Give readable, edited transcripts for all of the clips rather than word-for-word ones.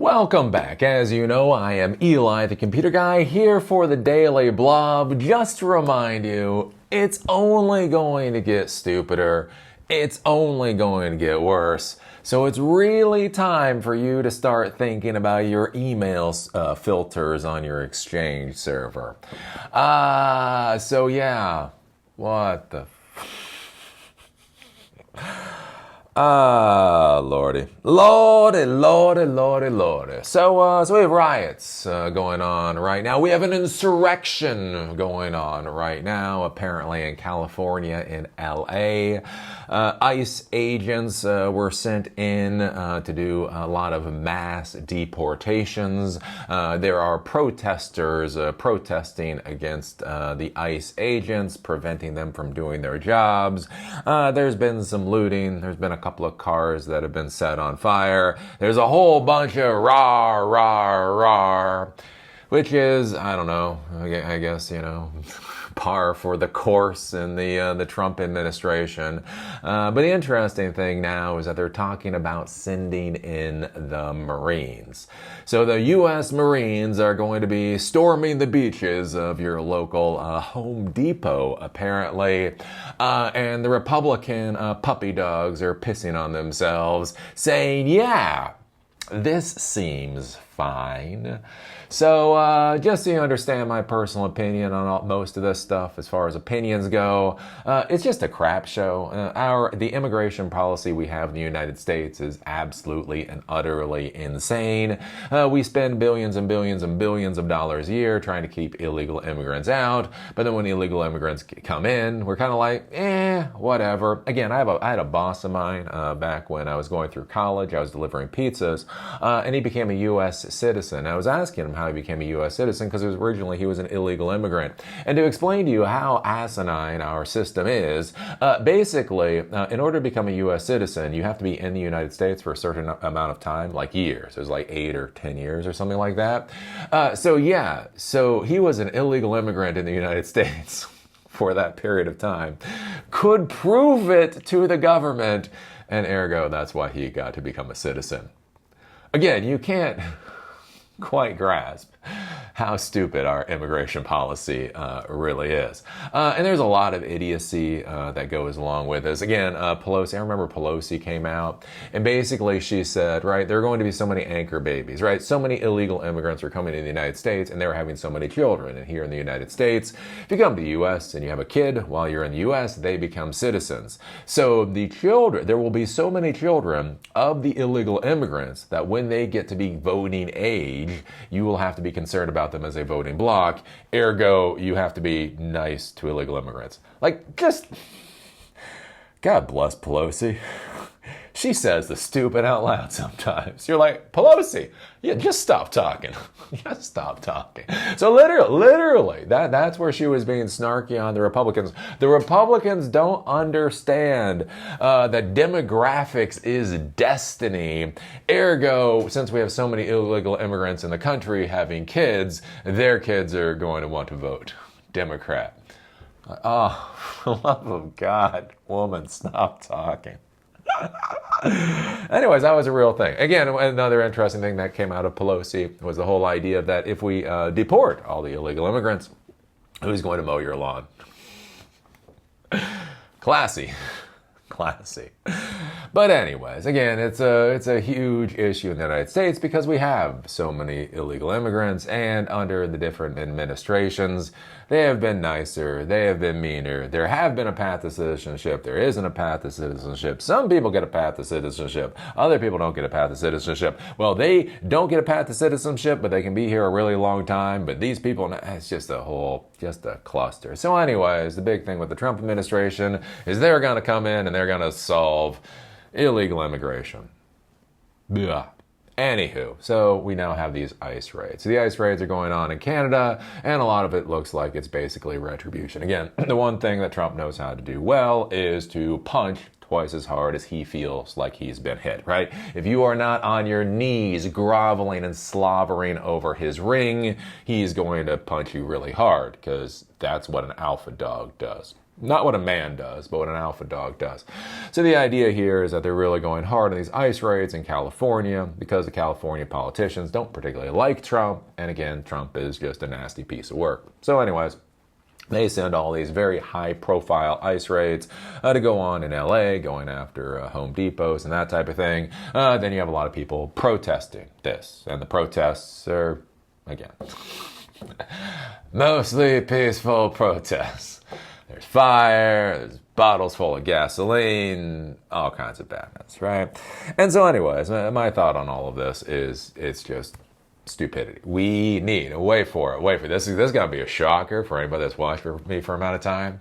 Welcome back. As you know, I am Eli, the computer guy, here for the Daily Blob. Just to remind you, it's only going to get stupider. It's only going to get worse. So it's really time for you to start thinking about your email filters on your Exchange server. So yeah, what the... Lordy. So we have riots going on right now. We have an insurrection going on right now, apparently in California, in LA. ICE agents were sent in to do a lot of mass deportations. There are protesters protesting against the ICE agents, preventing them from doing their jobs. There's been some looting. There's been a couple of cars that have been set on fire. There's a whole bunch of rah, which is, I don't know, I guess, par for the course in the Trump administration. But the interesting thing now is that they're talking about sending in the Marines. So the U.S. Marines are going to be storming the beaches of your local Home Depot, apparently. And the Republican puppy dogs are pissing on themselves, saying, yeah, this seems fine. So just so you understand my personal opinion on most of this stuff as far as opinions go, it's just a crap show. The immigration policy we have in the United States is absolutely and utterly insane. We spend billions and billions and billions of dollars a year trying to keep illegal immigrants out, but then when illegal immigrants come in, we're kind of like, whatever. Again, I had a boss of mine back when I was going through college. I was delivering pizzas, and he became a U.S. citizen. I was asking him how he became a U.S. citizen because originally he was an illegal immigrant. And to explain to you how asinine our system is, basically, in order to become a U.S. citizen, you have to be in the United States for a certain amount of time, like years. It was like 8 or 10 years or something like that. So he was an illegal immigrant in the United States for that period of time, could prove it to the government, and ergo, that's why he got to become a citizen. Again, you can't quite grasp how stupid our immigration policy really is. And there's a lot of idiocy that goes along with this. Again, Pelosi, I remember Pelosi came out and basically she said, right, there are going to be so many anchor babies, right? So many illegal immigrants are coming to the United States and they're having so many children. And here in the United States, if you come to the U.S. and you have a kid while you're in the U.S., they become citizens. So there will be so many children of the illegal immigrants that when they get to be voting age, you will have to be concerned about them as a voting bloc. Ergo, you have to be nice to illegal immigrants. God bless Pelosi. She says the stupid out loud sometimes. You're like, Pelosi, yeah, just stop talking. Just stop talking. So literally, that's where she was being snarky on the Republicans. The Republicans don't understand that demographics is destiny. Ergo, since we have so many illegal immigrants in the country having kids, their kids are going to want to vote Democrat. Oh, for the love of God, woman, stop talking. Anyways, that was a real thing. Again, another interesting thing that came out of Pelosi was the whole idea that if we deport all the illegal immigrants, who's going to mow your lawn? Classy. But anyways, again, it's a huge issue in the United States because we have so many illegal immigrants, and under the different administrations, they have been nicer, they have been meaner. There have been a path to citizenship. There isn't a path to citizenship. Some people get a path to citizenship. Other people don't get a path to citizenship. Well, they don't get a path to citizenship, but they can be here a really long time. But these people, it's just a cluster. So anyways, the big thing with the Trump administration is they're going to come in and they're going to solve illegal immigration. Blah. Anywho, so we now have these ICE raids. So the ICE raids are going on in Canada, and a lot of it looks like it's basically retribution. Again, the one thing that Trump knows how to do well is to punch twice as hard as he feels like he's been hit, right? If you are not on your knees groveling and slobbering over his ring, he's going to punch you really hard, because that's what an alpha dog does. Not what a man does, but what an alpha dog does. So the idea here is that they're really going hard on these ICE raids in California because the California politicians don't particularly like Trump. And again, Trump is just a nasty piece of work. So anyways, they send all these very high-profile ICE raids to go on in LA, going after Home Depots and that type of thing. Then you have a lot of people protesting this. And the protests are, again, mostly peaceful protests. There's fire, there's bottles full of gasoline, all kinds of badness, right? And so anyways, my thought on all of this is it's just stupidity. We need, wait for it, this is going to be a shocker for anybody that's watched me for a amount of time.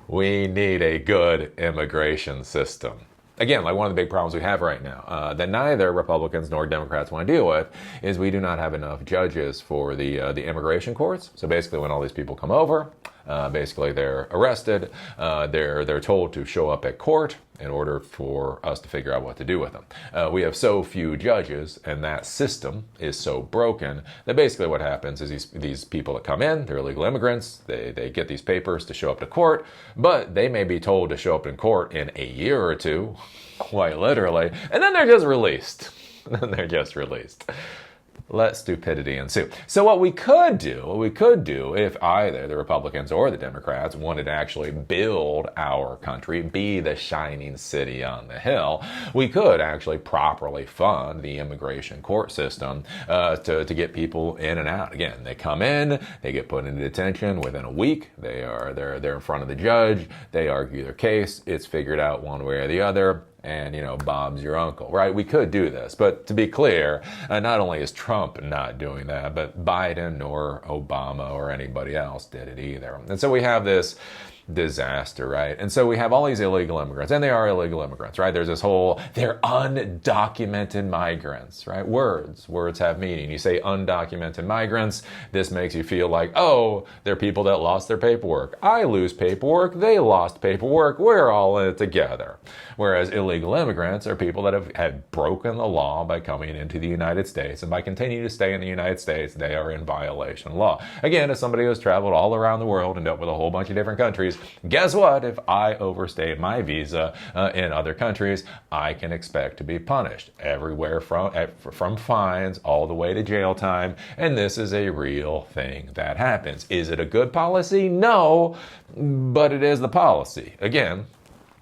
We need a good immigration system. Again, like one of the big problems we have right now that neither Republicans nor Democrats want to deal with is we do not have enough judges for the immigration courts. So basically when all these people come over, basically they're arrested, they're told to show up at court in order for us to figure out what to do with them. We have so few judges and that system is so broken that basically what happens is these people that come in, they're illegal immigrants, they get these papers to show up to court, but they may be told to show up in court in a year or two, quite literally, and then they're just released. Let stupidity ensue. So what we could do if either the Republicans or the Democrats wanted to actually build our country, be the shining city on the hill, we could actually properly fund the immigration court system to get people in and out. Again, they come in, they get put into detention within a week, they're in front of the judge, they argue their case, it's figured out one way or the other, and, Bob's your uncle, right? We could do this. But to be clear, not only is Trump not doing that, but Biden or Obama or anybody else did it either. And so we have this disaster, right? And so we have all these illegal immigrants, and they are illegal immigrants, right? There's this whole, they're undocumented migrants, right? Words have meaning. You say undocumented migrants, this makes you feel like, oh, they're people that lost their paperwork. I lose paperwork, they lost paperwork, we're all in it together. Whereas illegal immigrants are people that have broken the law by coming into the United States, and by continuing to stay in the United States, they are in violation of law. Again, as somebody who's traveled all around the world and dealt with a whole bunch of different countries, guess what? If I overstay my visa in other countries, I can expect to be punished everywhere from fines all the way to jail time. And this is a real thing that happens. Is it a good policy? No, but it is the policy. Again,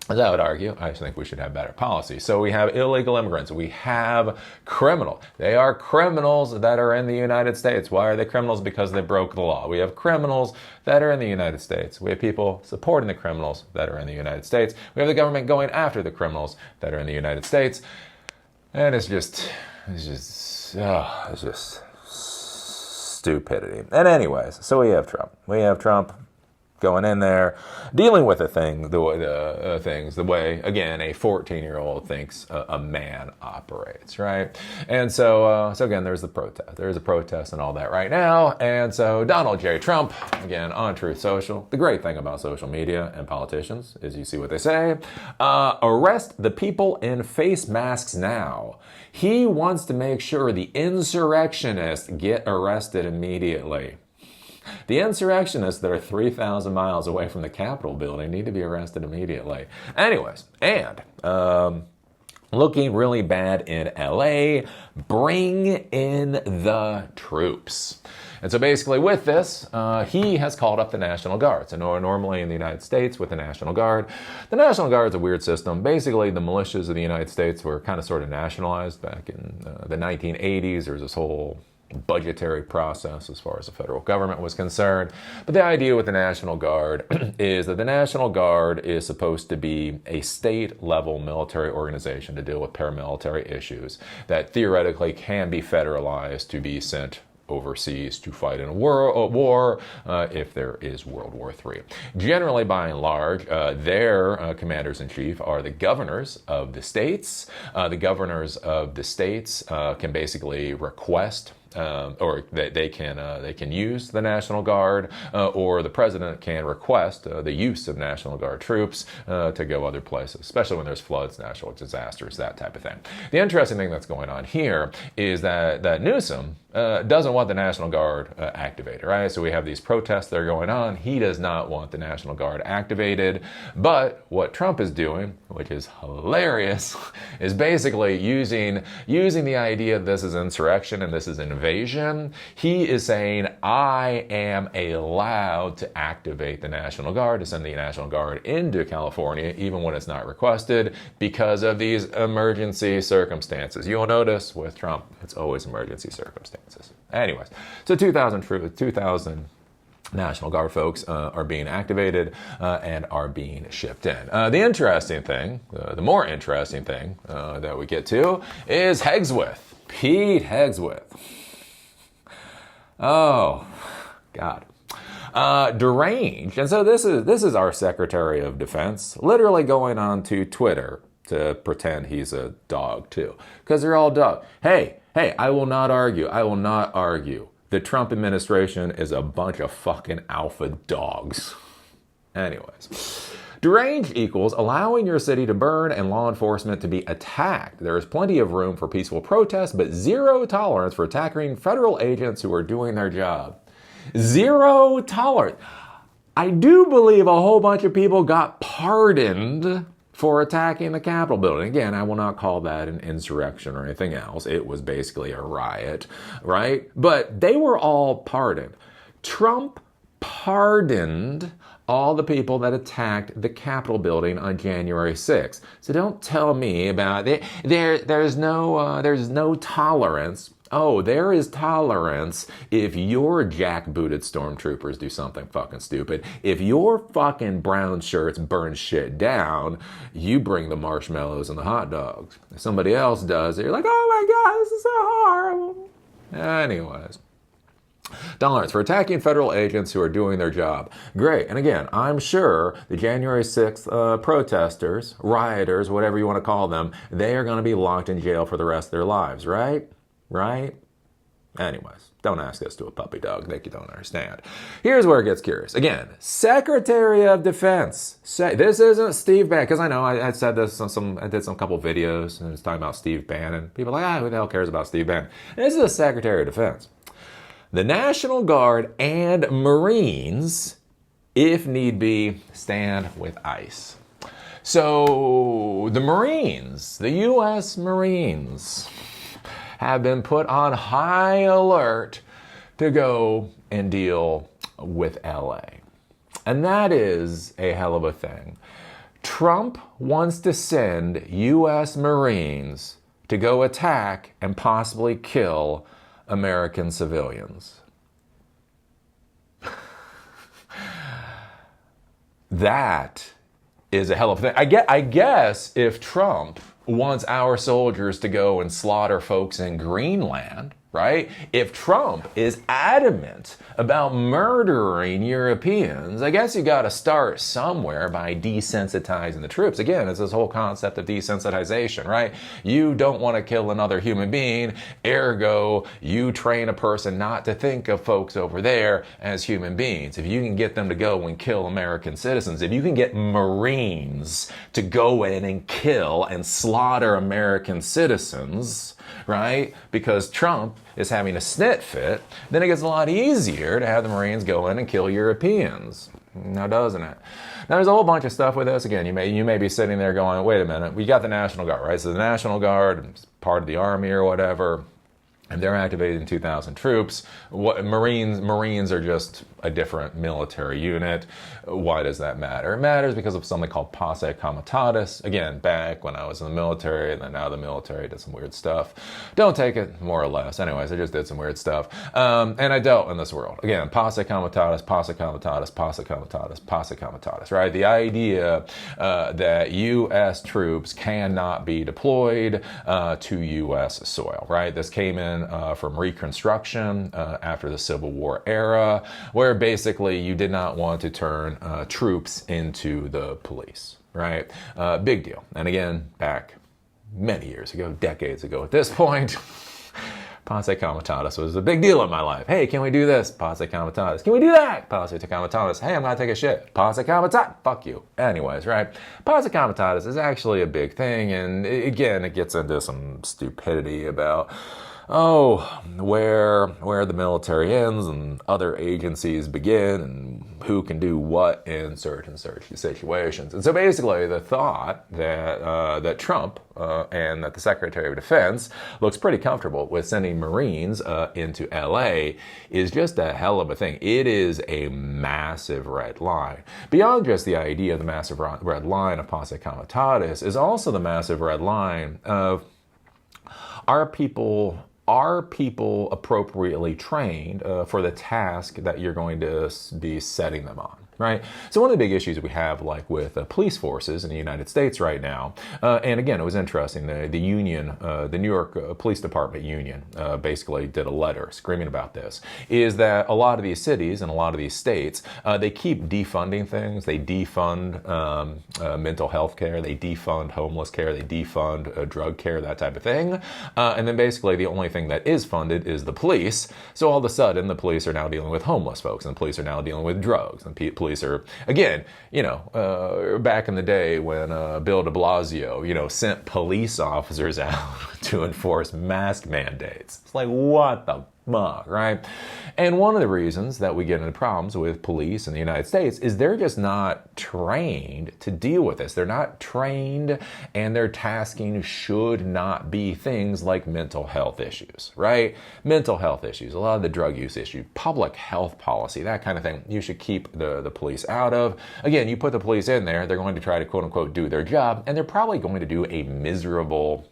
as I would argue, I think we should have better policy. So we have illegal immigrants. We have criminals. They are criminals that are in the United States. Why are they criminals? Because they broke the law. We have criminals that are in the United States. We have people supporting the criminals that are in the United States. We have the government going after the criminals that are in the United States. And it's just stupidity. And anyways, so we have Trump going in there, dealing with the way, again, a 14-year-old thinks a man operates, right? And so again, there's the protest. There's a protest and all that right now. And so Donald J. Trump, again, on Truth Social, the great thing about social media and politicians is you see what they say. Arrest the people in face masks now. He wants to make sure the insurrectionists get arrested immediately. The insurrectionists that are 3,000 miles away from the Capitol building need to be arrested immediately. Anyways, and looking really bad in LA, bring in the troops. And so basically with this, he has called up the National Guard. So normally in the United States with the National Guard is a weird system. Basically the militias of the United States were kind of sort of nationalized back in the 1980s. There was this whole budgetary process as far as the federal government was concerned. But the idea with the National Guard is that the National Guard is supposed to be a state-level military organization to deal with paramilitary issues that theoretically can be federalized to be sent overseas to fight in a war if there is World War III. Generally, by and large, their commanders-in-chief are the governors of the states. The governors of the states can basically request or they can use the National Guard, or the president can request the use of National Guard troops to go other places, especially when there's floods, natural disasters, that type of thing. The interesting thing that's going on here is that Newsom doesn't want the National Guard activated, right? So we have these protests that are going on. He does not want the National Guard activated. But what Trump is doing, which is hilarious, is basically using the idea that this is insurrection and this is invasion. He is saying, I am allowed to activate the National Guard, to send the National Guard into California, even when it's not requested, because of these emergency circumstances. You'll notice with Trump, it's always emergency circumstances. Anyways, so 2,000 National Guard folks are being activated and are being shipped in. The interesting thing, the more interesting thing that we get to is Hegseth. Pete Hegseth. Oh, God. Deranged. And so this is our Secretary of Defense literally going on to Twitter to pretend he's a dog too. Because they're all dog. Hey, I will not argue. The Trump administration is a bunch of fucking alpha dogs. Anyways. Deranged equals allowing your city to burn and law enforcement to be attacked. There is plenty of room for peaceful protest, but zero tolerance for attacking federal agents who are doing their job. Zero tolerance. I do believe a whole bunch of people got pardoned for attacking the Capitol building. Again, I will not call that an insurrection or anything else. It was basically a riot, right? But they were all pardoned. Trump pardoned all the people that attacked the Capitol building on January 6th. So don't tell me about it. There's no tolerance. Oh, there is tolerance if your jackbooted stormtroopers do something fucking stupid. If your fucking brown shirts burn shit down, you bring the marshmallows and the hot dogs. If somebody else does it, you're like, oh my God, this is so horrible. Anyways. Tolerance for attacking federal agents who are doing their job. Great. And again, I'm sure the January 6th protesters, rioters, whatever you want to call them, they are going to be locked in jail for the rest of their lives, right? Right? Anyways, don't ask this to a puppy dog that you don't understand. Here's where it gets curious. Again, Secretary of Defense. This isn't Steve Bannon, because I know I said this on I did some couple videos, and it's talking about Steve Bannon. People are like, who the hell cares about Steve Bannon? This is the Secretary of Defense. The National Guard and Marines, if need be, stand with ICE. So the Marines, the U.S. Marines, have been put on high alert to go and deal with LA. And that is a hell of a thing. Trump wants to send U.S. Marines to go attack and possibly kill American civilians. That is a hell of a thing. I guess if Trump wants our soldiers to go and slaughter folks in Greenland, right? If Trump is adamant about murdering Europeans, I guess you got to start somewhere by desensitizing the troops. Again, it's this whole concept of desensitization, right? You don't want to kill another human being, ergo, you train a person not to think of folks over there as human beings. If you can get them to go and kill American citizens, if you can get Marines to go in and kill and slaughter American citizens, right? Because Trump is having a snit fit, then it gets a lot easier to have the Marines go in and kill Europeans. Now, doesn't it? Now, there's a whole bunch of stuff with this. Again, you may be sitting there going, wait a minute, we got the National Guard, right? So the National Guard is part of the Army or whatever, and they're activating 2,000 troops. Marines are just a different military unit. Why does that matter? It matters because of something called Posicatus. Again, back when I was in the military, and then now the military did some weird stuff. Don't take it more or less. Anyways, I just did some weird stuff. And I dealt in this world. Again, Posicatus, right? The idea that U.S. troops cannot be deployed to U.S. soil, right? This came in from Reconstruction after the Civil War era, where basically you did not want to turn troops into the police, right? Big deal. And again, back many years ago, decades ago at this point, Posse Comitatus was a big deal in my life. Hey, can we do this? Posse Comitatus. Can we do that? Posse Comitatus. Hey, I'm going to take a shit. Posse Comitatus. Fuck you. Anyways, right? Posse Comitatus is actually a big thing, and again, it gets into some stupidity about where the military ends and other agencies begin and who can do what in certain situations. And so basically the thought that Trump and that the Secretary of Defense looks pretty comfortable with sending Marines into LA is just a hell of a thing. It is a massive red line. Beyond just the idea of the massive red line of Posse Comitatus is also the massive red line of are people appropriately trained for the task that you're going to be setting them on, right? So one of the big issues we have, like with police forces in the United States right now, and again, it was interesting, the union, the New York Police Department union basically did a letter screaming about this, is that a lot of these cities and a lot of these states, they keep defunding things. They defund mental health care, they defund homeless care, they defund drug care, that type of thing. And then basically the only thing that is funded is the police. So all of a sudden the police are now dealing with homeless folks, and the police are now dealing with drugs, and police are, again, back in the day when Bill de Blasio, sent police officers out to enforce mask mandates. It's like, what the fuck, right? And one of the reasons that we get into problems with police in the United States is they're just not trained to deal with this. They're not trained, and their tasking should not be things like mental health issues, right? Mental health issues, a lot of the drug use issue, public health policy, that kind of thing, you should keep the police out of. Again, you put the police in there, they're going to try to quote unquote do their job, and they're probably going to do a miserable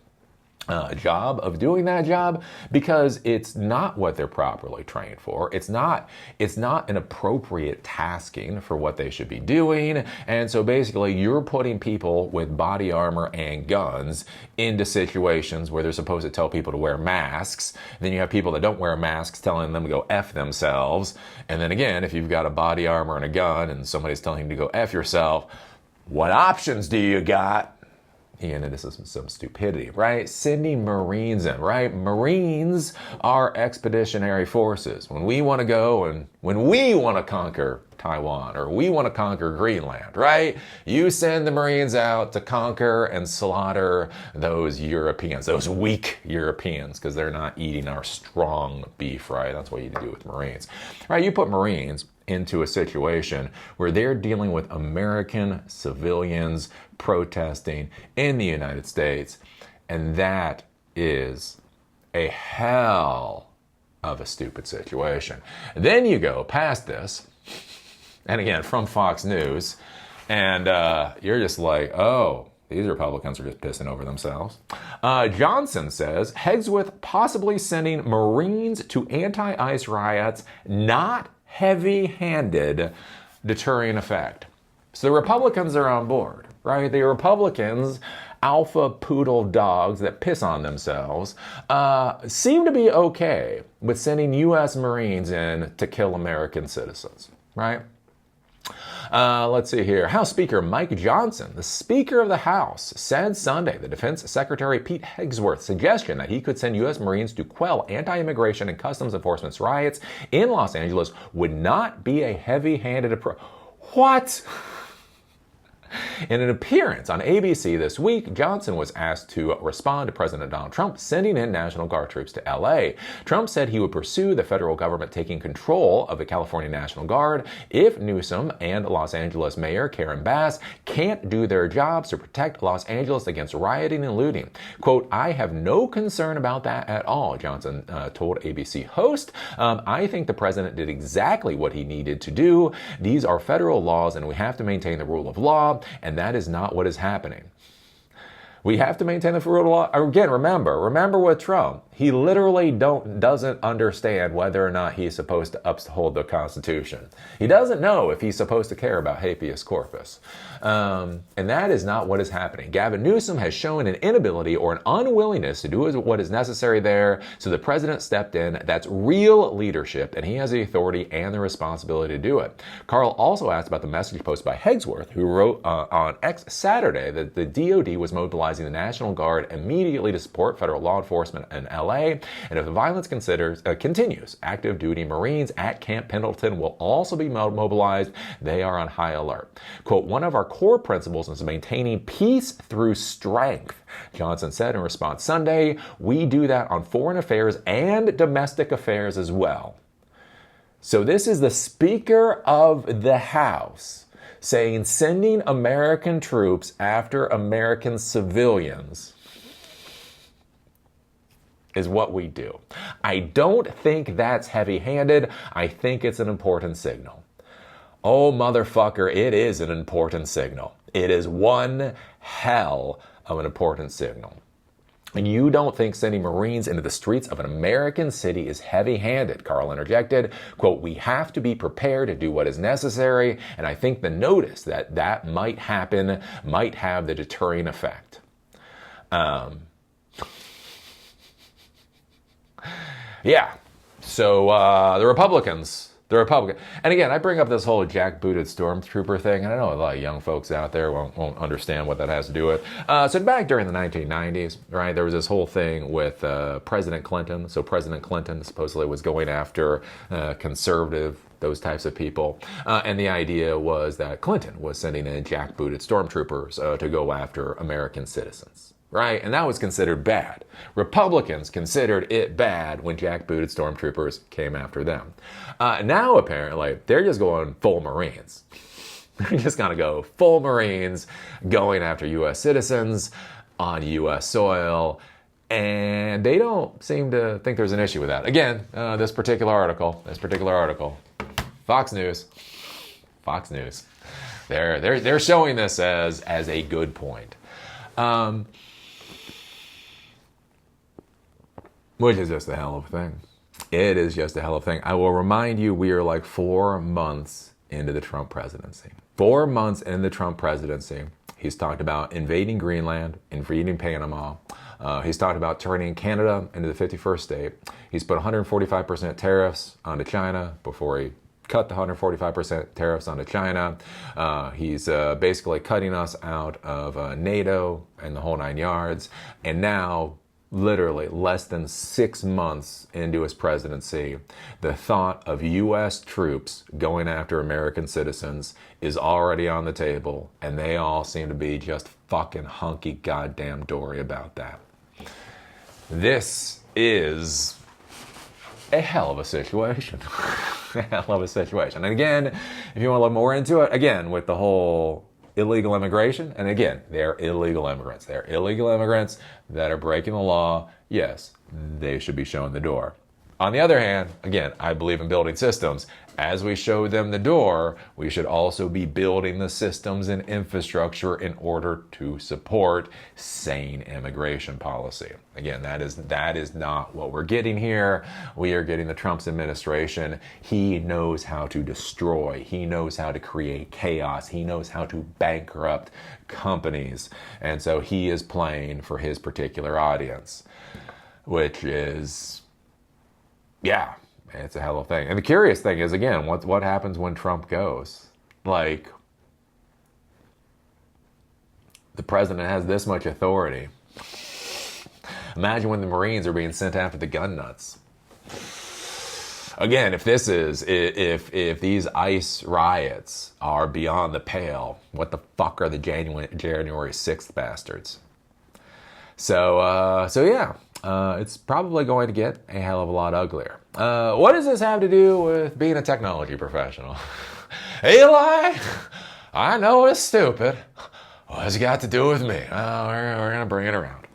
job of doing that job because it's not what they're properly trained for. It's not an appropriate tasking for what they should be doing. And so basically you're putting people with body armor and guns into situations where they're supposed to tell people to wear masks. Then you have people that don't wear masks telling them to go F themselves. And then again, if you've got a body armor and a gun and somebody's telling you to go F yourself, what options do you got? And it is some stupidity, right? Sending Marines in, right? Marines are expeditionary forces. When we want to go and when we want to conquer Taiwan or we want to conquer Greenland, right? You send the Marines out to conquer and slaughter those Europeans, those weak Europeans, because they're not eating our strong beef, right? That's what you do with Marines, right? You put Marines into a situation where they're dealing with American civilians protesting in the United States, and that is a hell of a stupid situation. Then you go past this, and again, from Fox News, and you're just like, oh, these Republicans are just pissing over themselves. Johnson says, Hegseth possibly sending Marines to anti-ICE riots, not heavy-handed deterring effect. So the Republicans are on board, right? The Republicans, alpha poodle dogs that piss on themselves, seem to be okay with sending U.S. Marines in to kill American citizens, right? Let's see here. House Speaker Mike Johnson, the Speaker of the House, said Sunday the Defense Secretary Pete Hegseth's suggestion that he could send U.S. Marines to quell anti-immigration and customs enforcement riots in Los Angeles would not be a heavy-handed approach. What? In an appearance on ABC this week, Johnson was asked to respond to President Donald Trump sending in National Guard troops to LA. Trump said he would pursue the federal government taking control of the California National Guard if Newsom and Los Angeles Mayor Karen Bass can't do their jobs to protect Los Angeles against rioting and looting. Quote, I have no concern about that at all, Johnson told ABC host. I think the president did exactly what he needed to do. These are federal laws and we have to maintain the rule of law. And that is not what is happening. We have to maintain the rule of law. Again, remember with Trump, he literally doesn't understand whether or not he's supposed to uphold the Constitution. He doesn't know if he's supposed to care about habeas corpus. And that is not what is happening. Gavin Newsom has shown an inability or an unwillingness to do what is necessary there, so the president stepped in. That's real leadership, and he has the authority and the responsibility to do it. Carl also asked about the message posted by Hegseth, who wrote on X Saturday that the DOD was mobilized mobilizing the National Guard immediately to support federal law enforcement in LA. And if the violence continues, active duty Marines at Camp Pendleton will also be mobilized. They are on high alert. Quote, one of our core principles is maintaining peace through strength, Johnson said in response Sunday. We do that on foreign affairs and domestic affairs as well. So this is the Speaker of the House saying sending American troops after American civilians is what we do. I don't think that's heavy-handed. I think it's an important signal. Oh, motherfucker, it is an important signal. It is one hell of an important signal. And you don't think sending Marines into the streets of an American city is heavy-handed, Carl interjected. Quote, we have to be prepared to do what is necessary, and I think the notice that that might happen might have the deterring effect. Yeah, so the Republicans, and again, I bring up this whole jackbooted stormtrooper thing, and I know a lot of young folks out there won't understand what that has to do with. So back during the 1990s, right, there was this whole thing with President Clinton. So President Clinton supposedly was going after conservative, those types of people. And the idea was that Clinton was sending in jackbooted stormtroopers to go after American citizens. Right? And that was considered bad. Republicans considered it bad when jackbooted stormtroopers came after them. Now, apparently, they're just going full Marines. They're just going to go full Marines going after U.S. citizens on U.S. soil. And they don't seem to think there's an issue with that. Again, this particular article, Fox News. They're showing this as a good point. Which is just a hell of a thing. It is just a hell of a thing. I will remind you, we are like 4 months into the Trump presidency. 4 months into the Trump presidency. He's talked about invading Greenland, invading Panama. He's talked about turning Canada into the 51st state. He's put 145% tariffs onto China before he cut the 145% tariffs onto China. He's basically cutting us out of NATO and the whole 9 yards. And now, literally less than 6 months into his presidency, the thought of U.S. troops going after American citizens is already on the table, and they all seem to be just fucking hunky goddamn dory about that. This is a hell of a situation. A hell of a situation. And again, if you want to look more into it, again, with the whole illegal immigration, and again, they're illegal immigrants. They're illegal immigrants that are breaking the law. Yes, they should be shown the door. On the other hand, again, I believe in building systems. As we show them the door, we should also be building the systems and infrastructure in order to support sane immigration policy. Again, that is not what we're getting here. We are getting the Trump administration. He knows how to destroy. He knows how to create chaos. He knows how to bankrupt companies. And so he is playing for his particular audience, which is, yeah, it's a hell of a thing. And the curious thing is, again, what happens when Trump goes? Like, the president has this much authority. Imagine when the Marines are being sent after the gun nuts. Again, if these ICE riots are beyond the pale, what the fuck are the January 6th bastards? So yeah. It's probably going to get a hell of a lot uglier. What does this have to do with being a technology professional? Eli, I know it's stupid. What's it got to do with me? We're going to bring it around.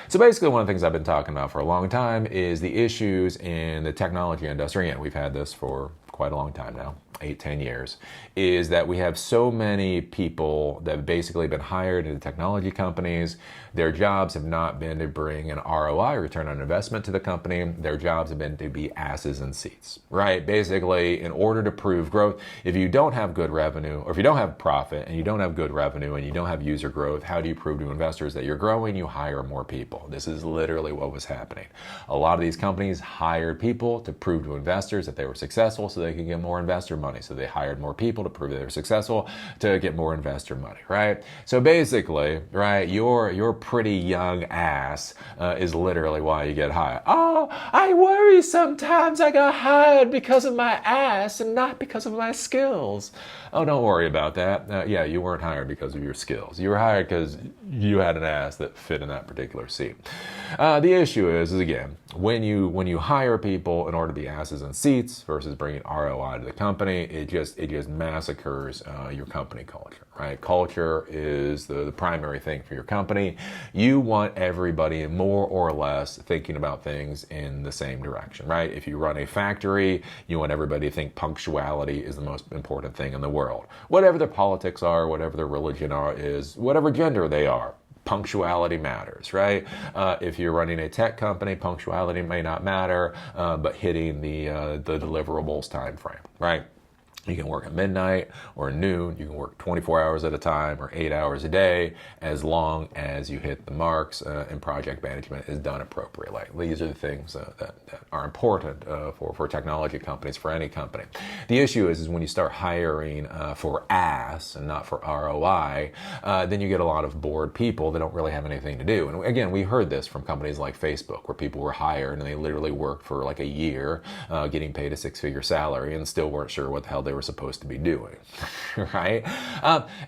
So basically, one of the things I've been talking about for a long time is the issues in the technology industry, and we've had this for quite a long time now, 8-10 years, is that we have so many people that have basically been hired into technology companies. Their jobs have not been to bring an ROI, return on investment, to the company. Their jobs have been to be asses in seats, right? Basically, in order to prove growth, if you don't have good revenue, or if you don't have profit, and you don't have good revenue, and you don't have user growth, how do you prove to investors that you're growing? You hire more people. This is literally what was happening. A lot of these companies hired people to prove to investors that they were successful so they could get more investor money. So they hired more people to prove they were successful to get more investor money, right? So basically, right, your pretty young ass is literally why you get hired. Oh, I worry sometimes I got hired because of my ass and not because of my skills. Oh, don't worry about that. Yeah, you weren't hired because of your skills. You were hired because you had an ass that fit in that particular seat. The issue is again, when you hire people in order to be asses in seats versus bringing ROI to the company, it just massacres your company culture, right? Culture is the primary thing for your company. You want everybody more or less thinking about things in the same direction, right? If you run a factory, you want everybody to think punctuality is the most important thing in the world. Whatever their politics are, whatever their religion is, whatever gender they are, punctuality matters, right? If you're running a tech company, punctuality may not matter, but hitting the deliverables time frame, right? You can work at midnight or noon. You can work 24 hours at a time or 8 hours a day, as long as you hit the marks and project management is done appropriately. These are the things that are important for technology companies, for any company. The issue is when you start hiring for ass and not for ROI, then you get a lot of bored people that don't really have anything to do. And again, we heard this from companies like Facebook, where people were hired and they literally worked for like a year, getting paid a six-figure salary and still weren't sure what the hell they were supposed to be doing, right?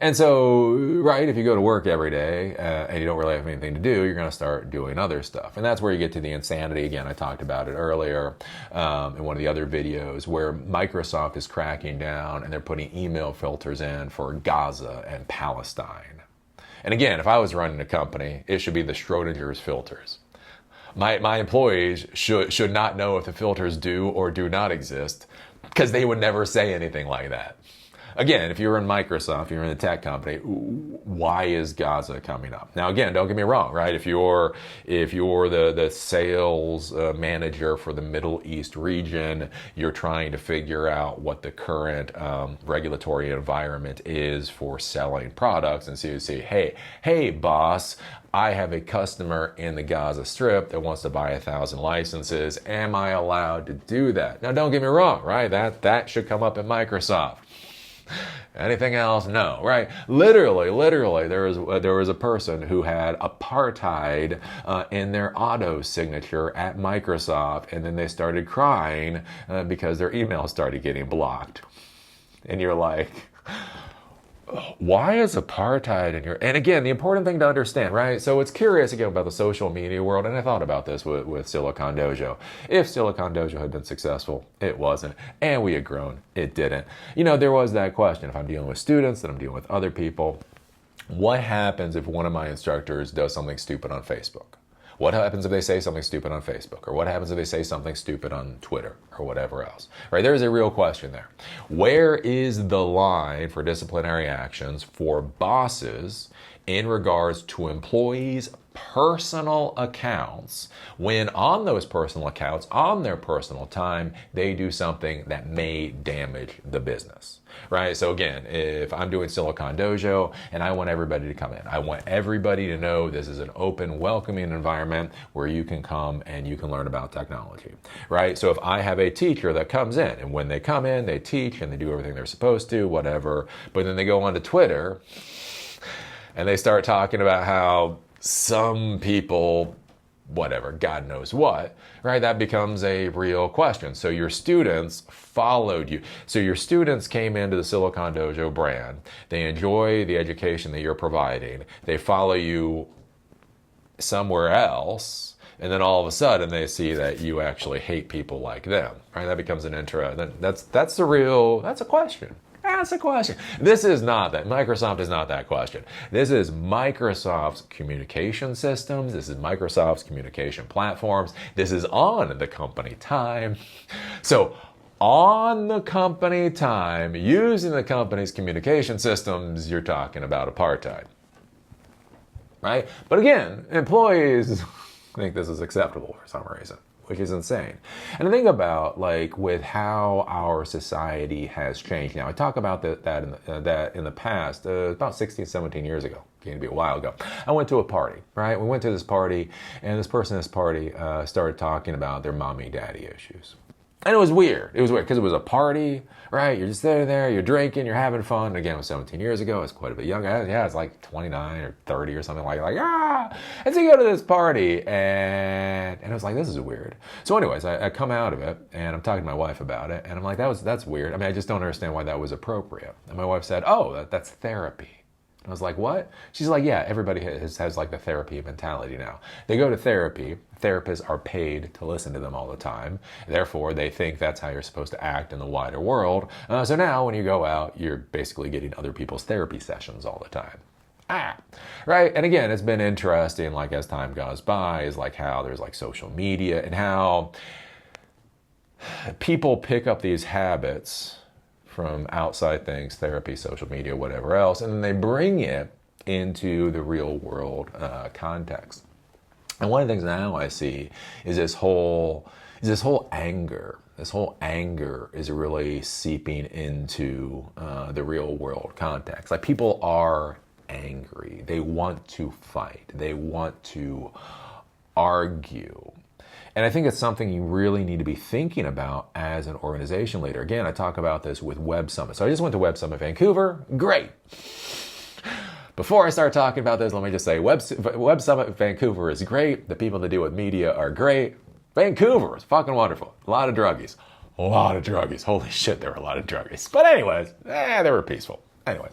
And so, right, if you go to work every day and you don't really have anything to do, you're going to start doing other stuff. And that's where you get to the insanity. Again, I talked about it earlier in one of the other videos, where Microsoft is cracking down and they're putting email filters in for Gaza and Palestine. And again, if I was running a company, it should be the Schroingers Filters. My employees should not know if the filters do or do not exist, because they would never say anything like that. Again, if you're in Microsoft, you're in a tech company, why is Gaza coming up? Now, again, don't get me wrong, right? If you're the sales manager for the Middle East region, you're trying to figure out what the current regulatory environment is for selling products. And so you say, hey, boss, I have a customer in the Gaza Strip that wants to buy 1,000 licenses. Am I allowed to do that? Now, don't get me wrong, right? That should come up in Microsoft. Anything else? No, right? Literally, there was a person who had apartheid in their auto signature at Microsoft, and then they started crying because their email started getting blocked. And you're like, why is apartheid in your... And again, the important thing to understand, right? So it's curious again about the social media world, and I thought about this with Silicon Dojo. If Silicon Dojo had been successful, it wasn't. And we had grown, it didn't. You know, there was that question. If I'm dealing with students, then I'm dealing with other people. What happens if one of my instructors does something stupid on Facebook? What happens if they say something stupid on Facebook? Or what happens if they say something stupid on Twitter or whatever else? Right? There's a real question there. Where is the line for disciplinary actions for bosses in regards to employees' personal accounts when on those personal accounts, on their personal time, they do something that may damage the business, right? So again, if I'm doing Silicon Dojo and I want everybody to come in, I want everybody to know this is an open, welcoming environment where you can come and you can learn about technology, right? So if I have a teacher that comes in and when they come in, they teach and they do everything they're supposed to, whatever, but then they go onto Twitter and they start talking about how some people, whatever, God knows what, right? That becomes a real question. So your students followed you. So your students came into the Silicon Dojo brand. They enjoy the education that you're providing. They follow you somewhere else. And then all of a sudden they see that you actually hate people like them, right? That becomes an intro. That's a question. That's a question. This is not that. Microsoft is not that question. This is Microsoft's communication systems. This is Microsoft's communication platforms. This is on the company time. So on the company time, using the company's communication systems, you're talking about apartheid, right? But again, employees think this is acceptable for some reason, which is insane. And I think about like with how our society has changed. Now I talk about that in the past, about 16, 17 years ago, going to be a while ago. I went to a party, right? We went to this party and this person at this party started talking about their mommy daddy issues. And it was weird. It was weird because it was a party, right? You're just there, you're drinking, you're having fun. And again, it was 17 years ago. I was quite a bit younger. Yeah, it's like 29 or 30 or something like And so you go to this party, and I was like, this is weird. So anyways, I come out of it, and I'm talking to my wife about it, and I'm like, that's weird. I mean, I just don't understand why that was appropriate. And my wife said, oh, that's therapy. I was like, what? She's like, yeah, everybody has like the therapy mentality now. They go to therapy. Therapists are paid to listen to them all the time. Therefore, they think that's how you're supposed to act in the wider world. So now when you go out, you're basically getting other people's therapy sessions all the time. Right? And again, it's been interesting, like as time goes by, is like how there's like social media and how people pick up these habits from outside things, therapy, social media, whatever else, and then they bring it into the real world context. And one of the things now I see is this whole anger. This whole anger is really seeping into the real world context. Like people are angry. They want to fight. They want to argue. And I think it's something you really need to be thinking about as an organization leader. Again, I talk about this with Web Summit. So I just went to Web Summit Vancouver. Great. Before I start talking about this, let me just say Web Summit Vancouver is great. The people that deal with media are great. Vancouver is fucking wonderful. A lot of druggies. Holy shit, there were a lot of druggies. But anyways, they were peaceful. Anyway,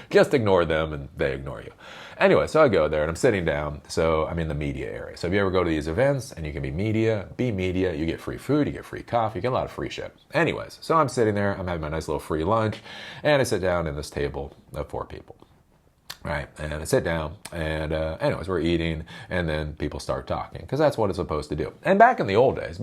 just ignore them and they ignore you. Anyway, so I go there and I'm sitting down. So I'm in the media area. So if you ever go to these events and you can be media, you get free food, you get free coffee, you get a lot of free shit. Anyways, so I'm sitting there, I'm having my nice little free lunch, and I sit down in this table of 4 people. Right, and I sit down, and anyways, we're eating, and then people start talking, because that's what it's supposed to do. And back in the old days,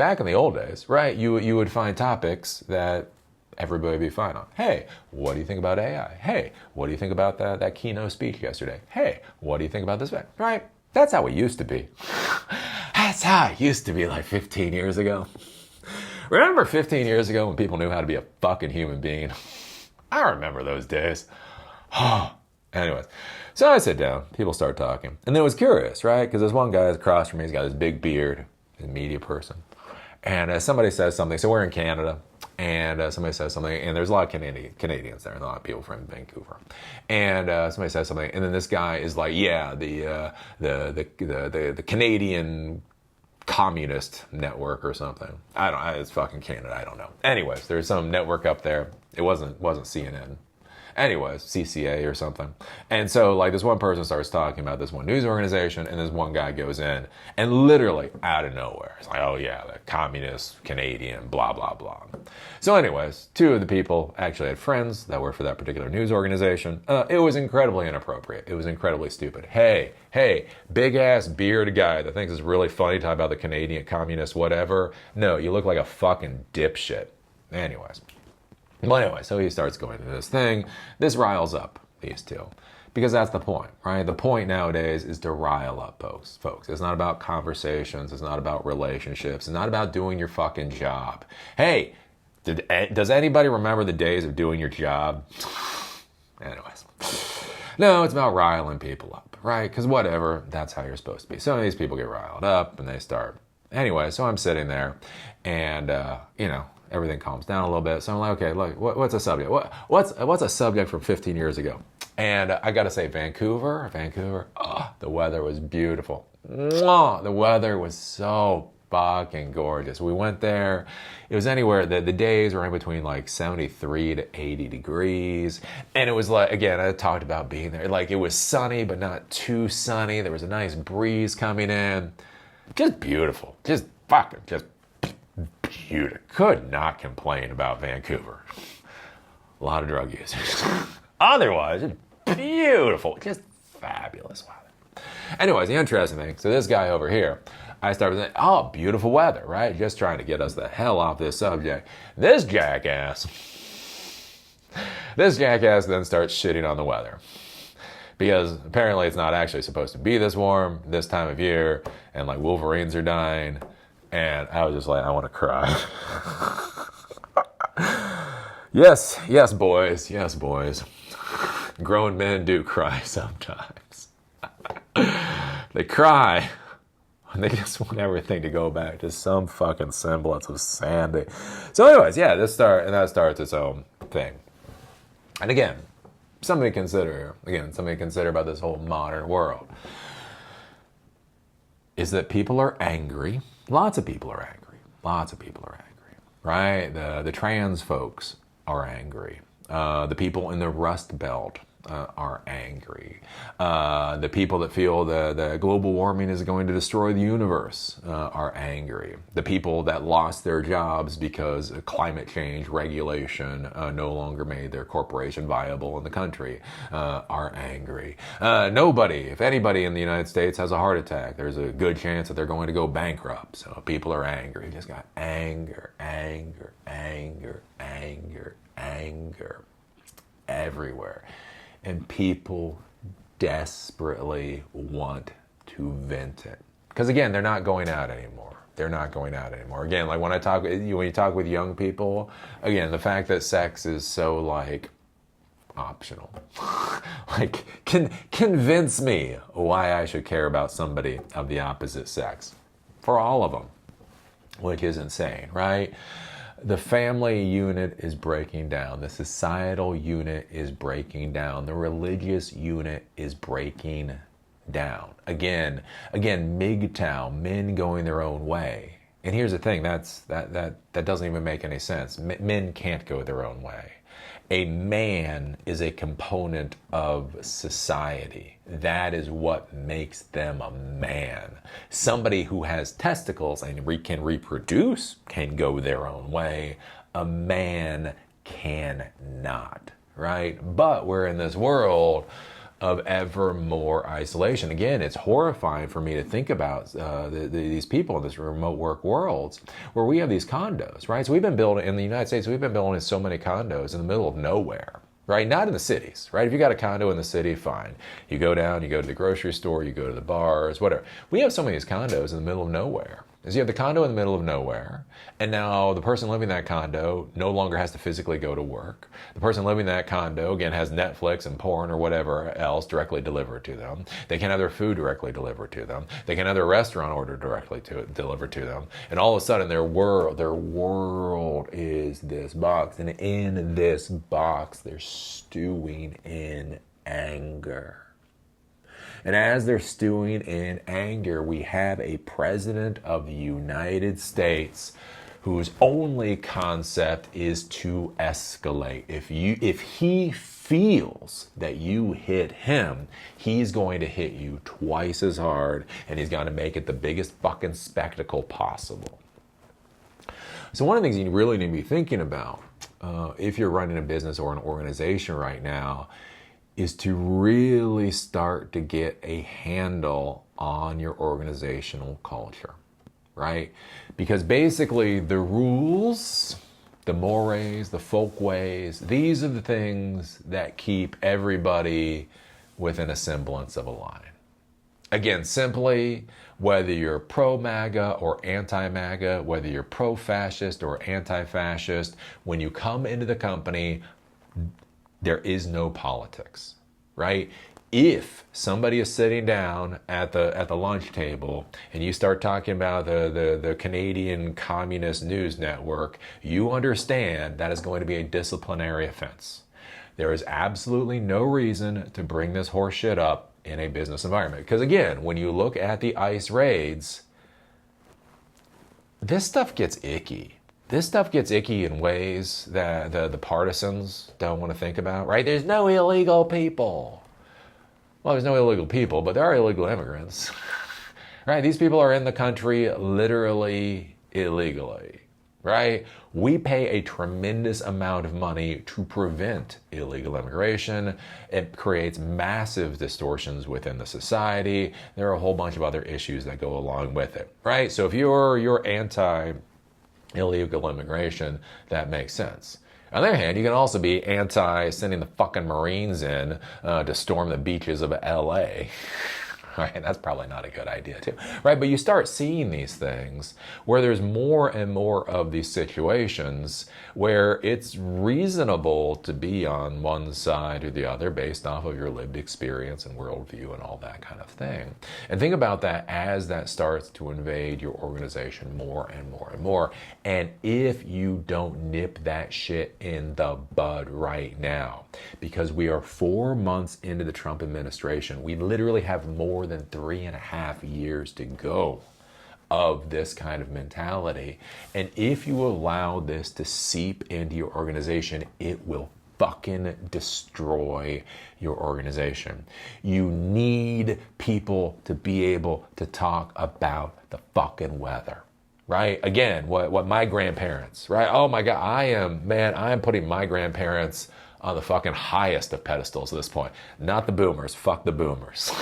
right, you would find topics that everybody would be fine on. Hey, what do you think about AI? Hey, what do you think about that keynote speech yesterday? Hey, what do you think about this? Right? That's how it used to be. That's how it used to be like 15 years ago. Remember 15 years ago when people knew how to be a fucking human being? I remember those days. Anyways, so I sit down, people start talking. And then it was curious, right? Because there's one guy across from me, he's got this big beard, he's a media person. And somebody says something, so we're in Canada, and somebody says something, and there's a lot of Canadians there, and a lot of people from Vancouver. And somebody says something, and then this guy is like, yeah, the Canadian Communist Network or something. It's fucking Canada, I don't know. Anyways, there's some network up there. It wasn't CNN. Anyways, CCA or something. And so like this one person starts talking about this one news organization, and this one guy goes in and literally out of nowhere, it's like, oh yeah, the communist Canadian, blah, blah, blah. So anyways, 2 of the people actually had friends that worked for that particular news organization. It was incredibly inappropriate. It was incredibly stupid. Hey, big ass bearded guy that thinks it's really funny to talk about the Canadian communist whatever. No, you look like a fucking dipshit. Anyways. Well, anyway, so he starts going into this thing. This riles up these 2. Because that's the point, right? The point nowadays is to rile up folks. It's not about conversations. It's not about relationships. It's not about doing your fucking job. Hey, does anybody remember the days of doing your job? Anyways. No, it's about riling people up, right? Because whatever, that's how you're supposed to be. So these people get riled up and they start. Anyway, so I'm sitting there and, everything calms down a little bit. So I'm like, okay, look, what's a subject? What's a subject from 15 years ago? And I got to say, Vancouver, the weather was beautiful. Mwah, the weather was so fucking gorgeous. We went there. It was anywhere, the days were in between like 73 to 80 degrees. And it was like, again, I talked about being there. Like it was sunny, but not too sunny. There was a nice breeze coming in. Just beautiful. Just beautiful. Could not complain about Vancouver. A lot of drug users. Otherwise, it's beautiful. Just fabulous weather. Anyways, the interesting thing, so this guy over here, I started thinking, oh, beautiful weather, right? Just trying to get us the hell off this subject. This jackass then starts shitting on the weather. Because apparently it's not actually supposed to be this warm this time of year, and like wolverines are dying. And I was just like, I want to cry. Yes, boys. Grown men do cry sometimes. They cry They just want everything to go back to some fucking semblance of sanity. So anyways, yeah, that starts its own thing. And again, something to consider about this whole modern world is that people are angry. Lots of people are angry. Right? The trans folks are angry. The people in the Rust Belt are angry. The people that feel the global warming is going to destroy the universe are angry. The people that lost their jobs because climate change regulation no longer made their corporation viable in the country are angry. Nobody, if anybody in the United States has a heart attack, there's a good chance that they're going to go bankrupt. So people are angry. You just got anger everywhere. And people desperately want to vent it. Because again, they're not going out anymore. Again, like when you talk with young people, again, the fact that sex is so like optional. Like, convince me why I should care about somebody of the opposite sex. For all of them. Which is insane, right? The family unit is breaking down. The societal unit is breaking down. The religious unit is breaking down. Again, MGTOW, men going their own way. And here's the thing, that doesn't even make any sense. Men can't go their own way. A man is a component of society. That is what makes them a man. Somebody who has testicles and can reproduce can go their own way. A man cannot, right? But we're in this world of ever more isolation. Again, it's horrifying for me to think about these people in this remote work worlds where we have these condos, right? So we've been building, in the United States, we've been building so many condos in the middle of nowhere, right? Not in the cities, right? If you got a condo in the city, fine. You go down, you go to the grocery store, you go to the bars, whatever. We have so many of these condos in the middle of nowhere. Is you have the condo in the middle of nowhere, and now the person living in that condo no longer has to physically go to work. The person living in that condo, again, has Netflix and porn or whatever else directly delivered to them. They can have their food directly delivered to them. They can have their restaurant order directly delivered to them. And all of a sudden, their world is this box. And in this box, they're stewing in anger. And as they're stewing in anger, we have a president of the United States whose only concept is to escalate. If he feels that you hit him, he's going to hit you twice as hard, and he's going to make it the biggest fucking spectacle possible. So one of the things you really need to be thinking about, if you're running a business or an organization right now, is to really start to get a handle on your organizational culture, right? Because basically the rules, the mores, the folkways, these are the things that keep everybody within a semblance of a line. Again, simply, whether you're pro-MAGA or anti-MAGA, whether you're pro-fascist or anti-fascist, when you come into the company, there is no politics, right? If somebody is sitting down at the lunch table and you start talking about the Canadian Communist News Network, you understand that is going to be a disciplinary offense. There is absolutely no reason to bring this horse shit up in a business environment. Because again, when you look at the ICE raids, this stuff gets icky. This stuff gets icky in ways that the partisans don't want to think about, right? There's no illegal people. Well, there's no illegal people, but there are illegal immigrants, right? These people are in the country literally illegally, right? We pay a tremendous amount of money to prevent illegal immigration. It creates massive distortions within the society. There are a whole bunch of other issues that go along with it, right? So if you're anti-illegal immigration, that makes sense. On the other hand, you can also be anti sending the fucking Marines in to storm the beaches of LA. right? And that's probably not a good idea too, right? But you start seeing these things where there's more and more of these situations where it's reasonable to be on one side or the other based off of your lived experience and worldview and all that kind of thing. And think about that as that starts to invade your organization more and more and more. And if you don't nip that shit in the bud right now, because we are 4 months into the Trump administration, we literally have more than 3.5 years to go of this kind of mentality. And if you allow this to seep into your organization, it will fucking destroy your organization. You need people to be able to talk about the fucking weather, right? Again, what my grandparents, right? Oh my God, I am putting my grandparents on the fucking highest of pedestals at this point. Not the boomers, fuck the boomers.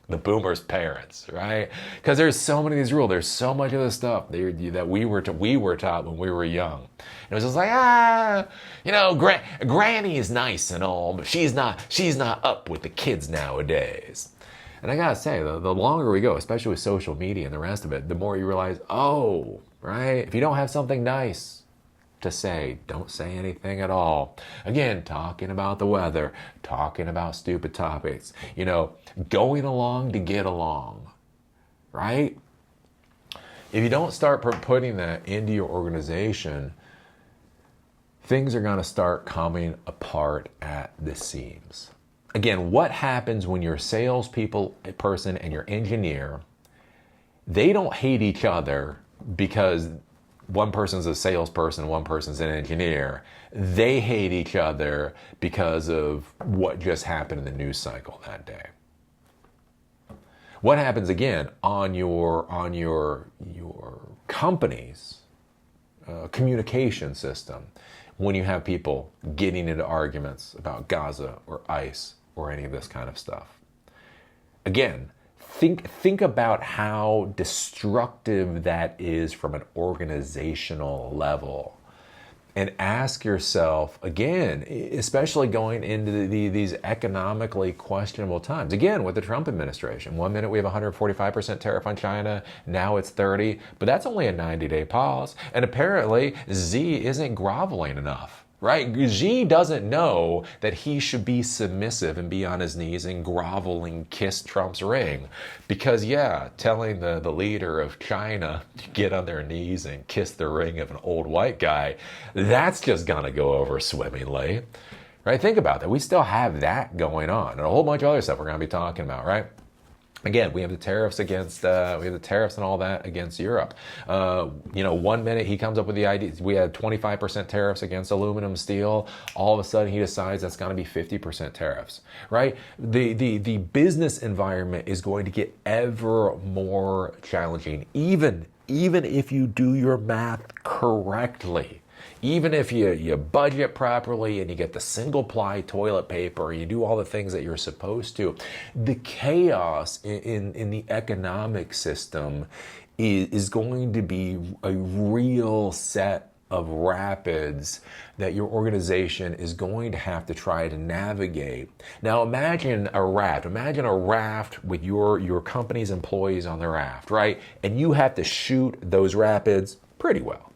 The boomers' parents, right? Because there's so many of these rules. There's so much of this stuff that we were taught when we were young. It was just like, Granny is nice and all, but she's not up with the kids nowadays. And I gotta say, the longer we go, especially with social media and the rest of it, the more you realize, oh, right? If you don't have something nice to say, don't say anything at all. Again, talking about the weather, talking about stupid topics, going along to get along, right? If you don't start putting that into your organization, things are going to start coming apart at the seams. Again, what happens when your person and your engineer, they don't hate each other because one person's a salesperson, one person's an engineer. They hate each other because of what just happened in the news cycle that day. What happens again on your company's communication system when you have people getting into arguments about Gaza or ICE or any of this kind of stuff? Again, Think about how destructive that is from an organizational level. And ask yourself, again, especially going into these economically questionable times. Again, with the Trump administration, 1 minute we have 145% tariff on China, now it's 30, but that's only a 90-day pause. And apparently, Xi isn't groveling enough. Right? Xi doesn't know that he should be submissive and be on his knees and groveling, kiss Trump's ring. Because, telling the leader of China to get on their knees and kiss the ring of an old white guy, that's just going to go over swimmingly. Right? Think about that. We still have that going on. And a whole bunch of other stuff we're going to be talking about, right? Again, we have the tariffs and all that against Europe. 1 minute he comes up with the idea, we had 25% tariffs against aluminum, steel. All of a sudden he decides that's going to be 50% tariffs, right? The business environment is going to get ever more challenging, even if you do your math correctly. Even if you budget properly and you get the single-ply toilet paper and you do all the things that you're supposed to, the chaos in the economic system is going to be a real set of rapids that your organization is going to have to try to navigate. Now imagine a raft. Imagine a raft with your company's employees on the raft, right? And you have to shoot those rapids pretty well.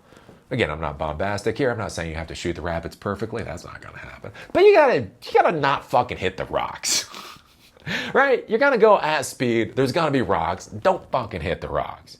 Again, I'm not bombastic here. I'm not saying you have to shoot the rapids perfectly. That's not going to happen. But you gotta not fucking hit the rocks, right? You're gonna go at speed. There's gonna be rocks. Don't fucking hit the rocks.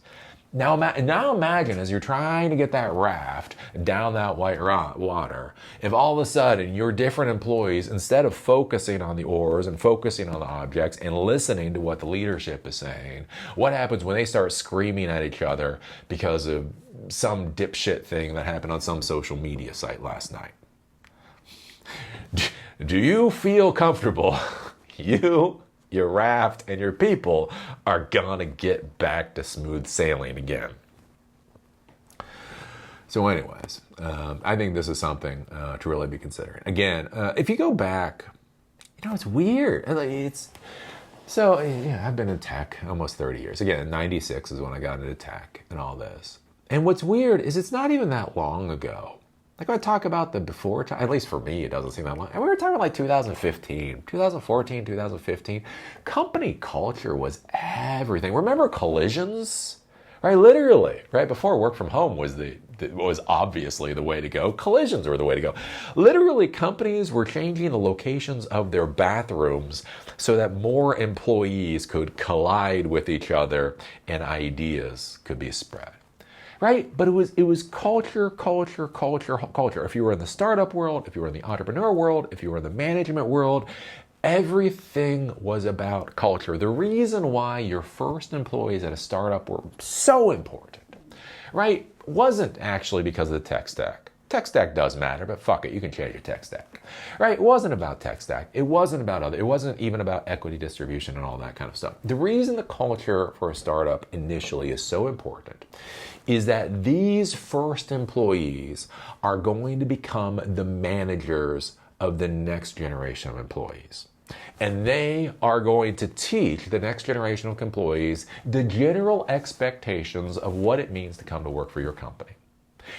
Now imagine as you're trying to get that raft down that white water, if all of a sudden your different employees, instead of focusing on the oars and focusing on the objects and listening to what the leadership is saying, what happens when they start screaming at each other because of some dipshit thing that happened on some social media site last night? Do you feel comfortable? Your raft and your people are gonna get back to smooth sailing again. So anyways, I think this is something to really be considering. Again, if you go back, it's weird. I've been in tech almost 30 years. Again, 96 is when I got into tech and all this. And what's weird is it's not even that long ago Like when I talk about the before time, at least for me, it doesn't seem that long. And we were talking like 2015, 2014, 2015. Company culture was everything. Remember collisions? Right, literally, right before work from home was was obviously the way to go. Collisions were the way to go. Literally, companies were changing the locations of their bathrooms so that more employees could collide with each other and ideas could be spread. Right? But it was culture, culture, culture, culture. If you were in the startup world, if you were in the entrepreneur world, if you were in the management world, everything was about culture. The reason why your first employees at a startup were so important, right, wasn't actually because of the tech stack. Tech stack does matter, but fuck it, you can change your tech stack. Right? It wasn't about tech stack. It wasn't even about equity distribution and all that kind of stuff. The reason the culture for a startup initially is so important is that these first employees are going to become the managers of the next generation of employees. And they are going to teach the next generation of employees the general expectations of what it means to come to work for your company.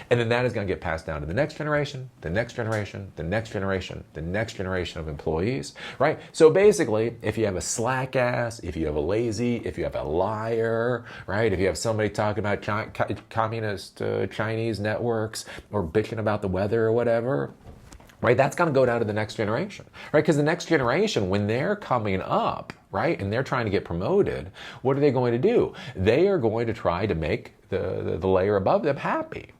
And then that is going to get passed down to the next generation, the next generation, the next generation, the next generation of employees, right? So basically, if you have a slack ass, if you have a lazy, if you have a liar, right? If you have somebody talking about communist Chinese networks or bitching about the weather or whatever, right? That's going to go down to the next generation, right? Because the next generation, when they're coming up, right, and they're trying to get promoted, what are they going to do? They are going to try to make the layer above them happy.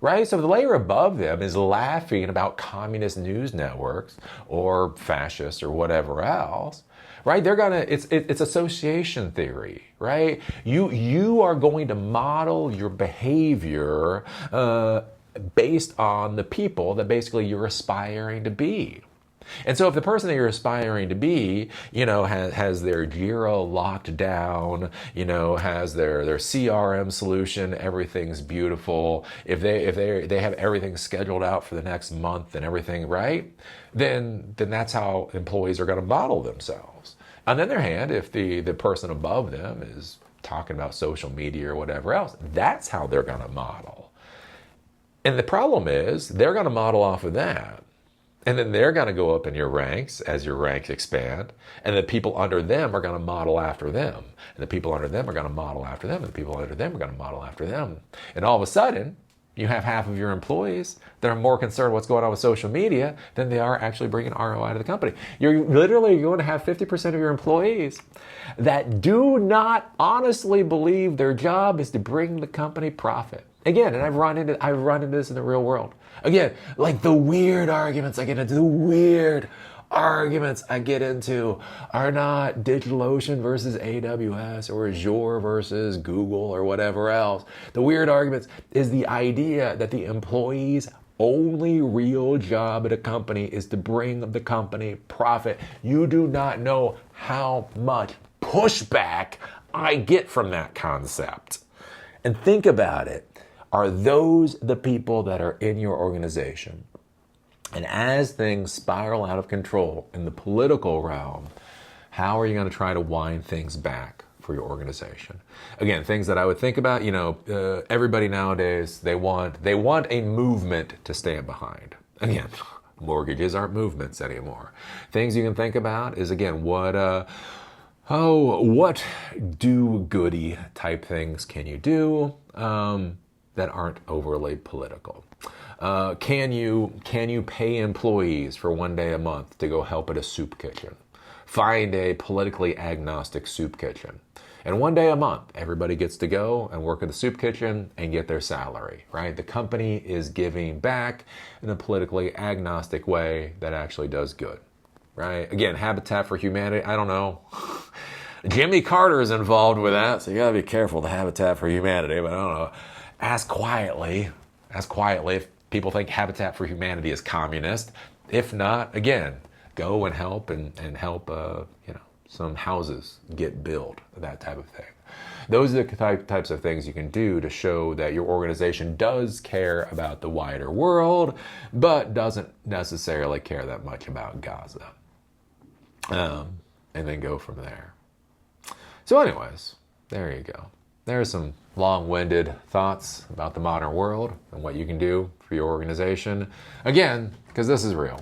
Right? So the layer above them is laughing about communist news networks or fascists or whatever else. Right? They're gonna, it's association theory, right? You are going to model your behavior based on the people that basically you're aspiring to be. And so if the person that you're aspiring to be, has their Jira locked down, has their CRM solution, everything's beautiful, if they have everything scheduled out for the next month and everything, right? Then that's how employees are going to model themselves. On the other hand, if the person above them is talking about social media or whatever else, that's how they're going to model. And the problem is they're going to model off of that. And then they're going to go up in your ranks as your ranks expand. And the people under them are going to model after them. And the people under them are going to model after them. And the people under them are going to model after them. And all of a sudden, you have half of your employees that are more concerned what's going on with social media than they are actually bringing ROI to the company. You're literally going to have 50% of your employees that do not honestly believe their job is to bring the company profit. Again, and I've run into this in the real world. Again, like the weird arguments I get into, are not DigitalOcean versus AWS or Azure versus Google or whatever else. The weird arguments is the idea that the employee's only real job at a company is to bring the company profit. You do not know how much pushback I get from that concept. And think about it. Are those the people that are in your organization? And as things spiral out of control in the political realm, how are you going to try to wind things back for your organization? Again, things that I would think about, everybody nowadays, they want a movement to stand behind. Again, mortgages aren't movements anymore. Things you can think about is, again, what do-goody type things can you do? That aren't overly political. Can you pay employees for one day a month to go help at a soup kitchen? Find a politically agnostic soup kitchen. And one day a month, everybody gets to go and work at the soup kitchen and get their salary, right? The company is giving back in a politically agnostic way that actually does good, right? Again, Habitat for Humanity, I don't know. Jimmy Carter is involved with that, so you gotta be careful, the Habitat for Humanity, but I don't know. Ask quietly if people think Habitat for Humanity is communist. If not, again, go and help some houses get built, that type of thing. Those are the types of things you can do to show that your organization does care about the wider world, but doesn't necessarily care that much about Gaza. And then go from there. So anyways, there you go. There's some long-winded thoughts about the modern world and what you can do for your organization. Again, because this is real.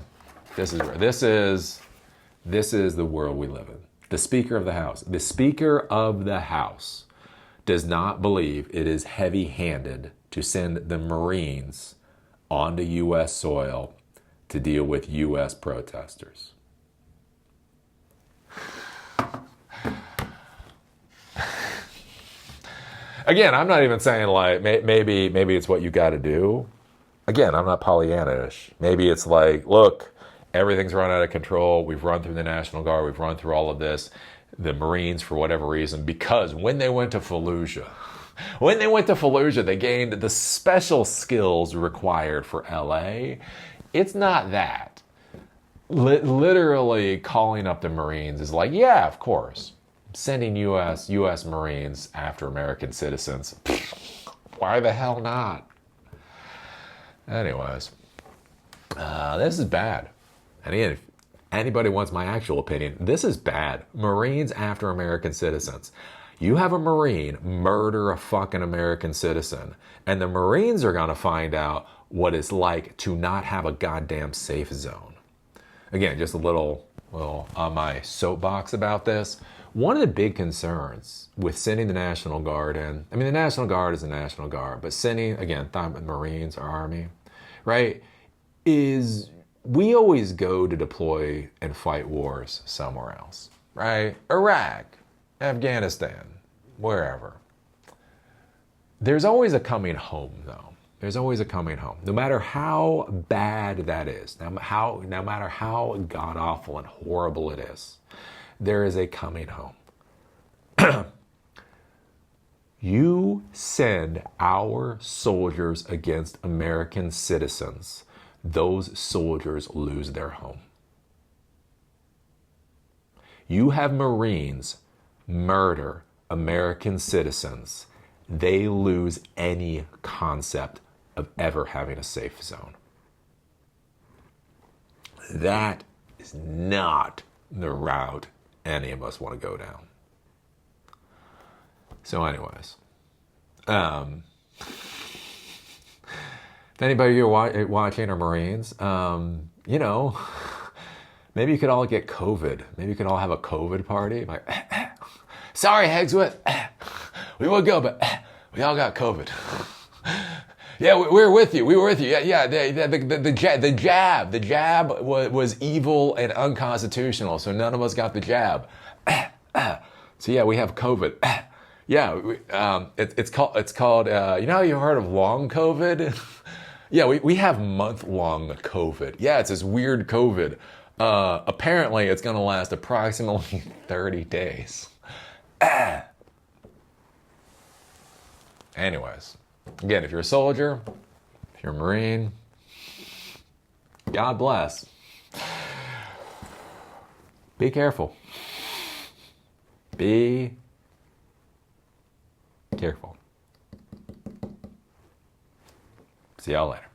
This is real. This is the world we live in. The Speaker of the House does not believe it is heavy-handed to send the Marines onto U.S. soil to deal with U.S. protesters. Again, I'm not even saying like maybe it's what you got to do. Again, I'm not Pollyanna-ish. Maybe it's like, look, everything's run out of control. We've run through the National Guard. We've run through all of this. The Marines, for whatever reason, because when they went to Fallujah, they gained the special skills required for LA. It's not that. Literally calling up the Marines is like, yeah, of course. Sending U.S. Marines after American citizens. Why the hell not? Anyways, this is bad. And again, if anybody wants my actual opinion, this is bad. Marines after American citizens. You have a Marine murder a fucking American citizen, and the Marines are going to find out what it's like to not have a goddamn safe zone. Again, just a little on my soapbox about this. One of the big concerns with sending the National Guard in, I mean, the National Guard is the National Guard, but sending, again, Marines or Army, right, is we always go to deploy and fight wars somewhere else, right? Iraq, Afghanistan, wherever. There's always a coming home, though. There's always a coming home, no matter how bad that is, no matter how god-awful and horrible it is. There is a coming home. You send our soldiers against American citizens, those soldiers lose their home. You have Marines murder American citizens, they lose any concept of ever having a safe zone. That is not the route any of us want to go down. So anyways, if anybody you're watching are Marines, maybe you could all get COVID. Maybe you could all have a COVID party. Like, sorry, Hegsworth, we would go, but we all got COVID. Yeah, we were with you. Yeah. The jab was evil and unconstitutional, so none of us got the jab. So yeah, we have COVID. Yeah, it's called. You know how you heard of long COVID? Yeah, we have month-long COVID. Yeah, it's this weird COVID. Apparently, it's going to last approximately 30 days. Anyways, again, if you're a soldier, if you're a Marine, God bless. Be careful. Be careful. See y'all later.